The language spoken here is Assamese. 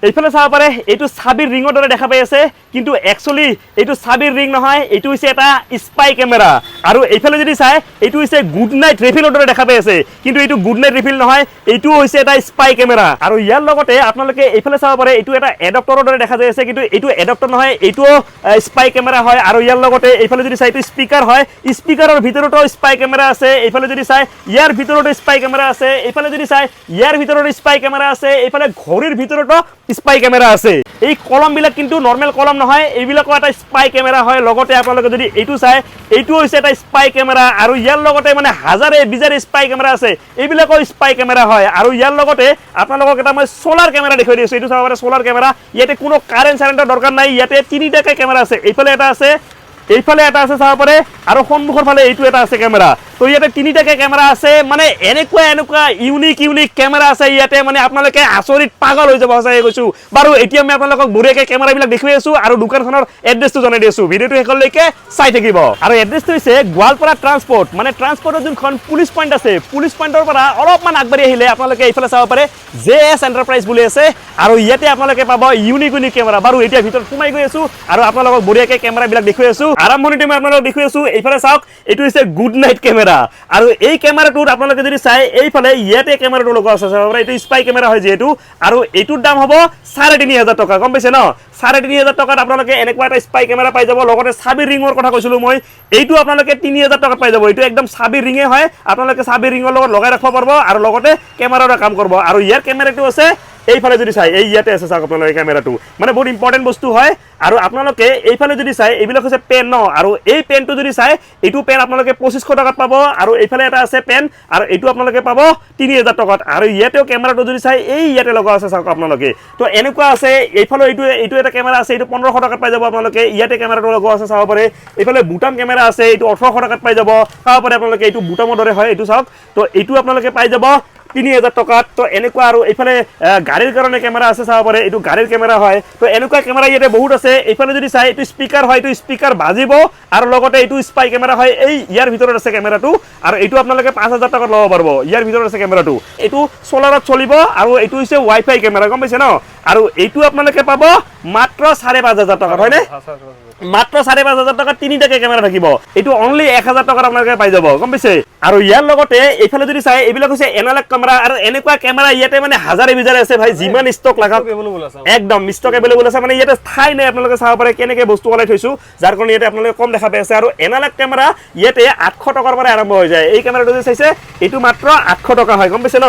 এইফালে চাব পাৰে এইটো চাবিৰ ৰিঙৰ দৰে দেখা পাই আছে কিন্তু একচুয়ালি এইটো চাবিৰ ৰিং নহয় এইটো হৈছে এটা স্পাই কেমেৰা আৰু এইফালে যদি চাই এইটো হৈছে গুড নাইট ৰিফিলৰ দৰে দেখা পাই আছে কিন্তু এইটো গুড নাইট ৰিফিল নহয় এইটো হৈছে এটা স্পাই কেমেৰা আৰু ইয়াৰ লগতে আপোনালোকে এইফালে চাব পাৰে এইটো এটা এডাপ্টৰৰ দৰে দেখা যায় আছে কিন্তু এইটো এডাপ্টৰ নহয় এইটো স্পাই কেমেৰা হয় আৰু ইয়াৰ লগতে এইফালে যদি চাই এইটো স্পিকাৰ হয় স্পিকাৰৰ ভিতৰতো স্পাই কেমেৰা আছে এইফালে যদি চাই ইয়াৰ ভিতৰতো স্পাই কেমেৰা আছে এইফালে যদি চাই ইয়াৰ ভিতৰতো স্পাই কেমেৰা আছে এইফালে ঘড়ীৰ ভিতৰতো স্পাই কেমেৰা আছে এই কলম বিলাক কিন্তু নৰমাল কলম নহয় এইবিলাকো এটা স্পাই কেমেৰা হয় লগতে আপোনালোকে যদি এইটো চাই এইটো হৈছে এটা স্পাই কেমেৰা আৰু ইয়াৰ লগতে মানে হাজাৰে বিজাৰে স্পাই কেমেৰা আছে এইবিলাকো স্পাই কেমেৰা হয় আৰু ইয়াৰ লগতে আপোনালোকক এটা মই সোলাৰ কেমেৰা দেখাই দিছো এইটো চাব পাৰে সোলাৰ কেমেৰা ইয়াতে কোনো কাৰেন্ট সাৰেন্টৰ দৰকাৰ নাই ইয়াতে তিনিটাকে কেমেৰা আছে এইফালে এটা আছে এইফালে এটা আছে চাব পাৰে আৰু সন্মুখৰ ফালে এইটো এটা আছে কেমেৰা তো ইয়াতে তিনিটাকে কেমেৰা আছে মানে এনেকুৱা ইউনিক কেমেৰা আছে ইয়াতে মানে আপোনালোকে আচৰিত পাগল হৈ যাব সঁচাই কৈছো বাৰু এতিয়া আমি আপোনালোকক বঢ়িয়াকে কেমেৰাবিলাক দেখুৱাই আছো আৰু দোকানখনৰ এড্ৰেছটো জনাই দি আছো ভিডিঅ'টো শেষলৈকে চাই থাকিব আৰু এড্ৰেছটো হৈছে গোৱালপাৰা ট্ৰান্সপোৰ্ট মানে ট্ৰান্সপোৰ্টৰ যোনখন পুলিচ পইণ্ট আছে পুলিচ পইণ্টৰ পৰা অলপমান আগবাঢ়ি আহিলে আপোনালোকে এইফালে চাব পাৰে JS এণ্টাৰপ্ৰাইজ বুলি আছে আৰু ইয়াতে আপোনালোকে পাব ইউনিক কেমেৰা বাৰু এতিয়া ভিতৰত সোমাই গৈ আছো আৰু আপোনালোকক বঢ়িয়াকে কেমেৰাবিলাক দেখুৱাই আছো আৰম্ভণিতে মই আপোনালোকক দেখুৱাই আছো এইফালে চাওক এইটো হৈছে গুড নাইট কেমেৰা আৰু এই কেমেৰাটোত আপোনালোকে যদি চাই এইফালে ইয়াতে কেমেৰাটো লগোৱা আছে চাব পাৰে এইটো স্পাই কেমেৰা হয় যেহেতু আৰু এইটোৰ দাম হ'ব 3500 টকা গম পাইছে ন 3500 টকাত আপোনালোকে এনেকুৱা এটা স্পাই কেমেৰা পাই যাব লগতে চাবিৰ ৰিঙৰ কথা কৈছিলো মই এইটো আপোনালোকে 3000 টকাত পাই যাব এইটো একদম চাবিৰ ৰিঙে হয় আপোনালোকে চাবিৰ ৰিঙৰ লগত লগাই ৰাখিব পাৰিব আৰু লগতে কেমেৰাৰ কাম কৰিব আৰু ইয়াৰ কেমেৰাটো আছে এইফালে যদি চাই এই ইয়াতে আছে চাওক আপোনালোকে কেমেৰাটো মানে বহুত ইম্পৰ্টেন্ট বস্তু হয় আৰু আপোনালোকে এইফালে যদি চাই এইবিলাক হৈছে পেন ন আৰু এই পেনটো যদি চাই এইটো পেন আপোনালোকে 2500 টকাত পাব আৰু এইফালে এটা আছে পেন আৰু এইটো আপোনালোকে পাব 3000 টকাত আৰু ইয়াতেও কেমেৰাটো যদি চাই এই ইয়াতে লগা আছে চাওক আপোনালোকে তো এনেকুৱা আছে এইফালে এইটো এটা কেমেৰা আছে এইটো 1500 টকাত পাই যাব আপোনালোকে ইয়াতে কেমেৰাটো লগা আছে চাব পাৰে এইফালে বুটাম কেমেৰা আছে এইটো 1800 টকাত পাই যাব চাব পাৰে আপোনালোকে এইটো বুটামৰ দৰে হয় এইটো চাওক তো এইটো আপোনালোকে পাই যাব 3000 টকাত তো এনেকুৱা আৰু এইফালে গাড়ীৰ কাৰণে কেমেৰা আছে চাব পাৰে এইটো গাড়ীৰ কেমেৰা হয় তো এনেকুৱা কেমেৰা ইয়াতে বহুত আছে এইফালে যদি চাই এইটো স্পিকাৰ হয় এইটো স্পিকাৰ বাজিব আৰু লগতে এইটো স্পাই কেমেৰা হয় এই ইয়াৰ ভিতৰত আছে কেমেৰাটো আৰু এইটো আপোনালোকে 5000 টকাত ল'ব পাৰিব ইয়াৰ ভিতৰত আছে কেমেৰাটো এইটো সোলাৰত চলিব আৰু এইটো হৈছে ওয়াইফাই কেমেৰা গম পাইছে ন আৰু এইটো আপোনালোকে পাব মাত্ৰ 5500 টকাত হয়নে মাত্ৰ 5500 টকাত তিনিটাকে কেমেৰা থাকিব এইটো অনলি 1000 টকাত আপোনালোকে পাই যাব গম পাইছে আৰু ইয়াৰ লগতে এইফালে যদি চাই এইবিলাক হৈছে এনালগ কেমেৰা আৰু এনেকুৱা কেমেৰা ইয়াতে মানে হাজাৰে বিজাৰে আছে ভাই যিমান ষ্টক লাগা একদম ষ্টক এভেইলেবল আছে মানে ইয়াতে ঠাই নাই আপোনালোকে চাব পাৰে কেনেকে বস্তু ওলাই থৈছো যাৰ কাৰণে ইয়াতে আপোনালোকে কম দেখা পাই আছে আৰু এনালগ কেমেৰা ইয়াতে 800 টকাৰ পৰা আৰম্ভ হৈ যায় এই কেমেৰাটো যে চাইছে এইটো মাত্ৰ 800 টকা হয় গম পাইছে ন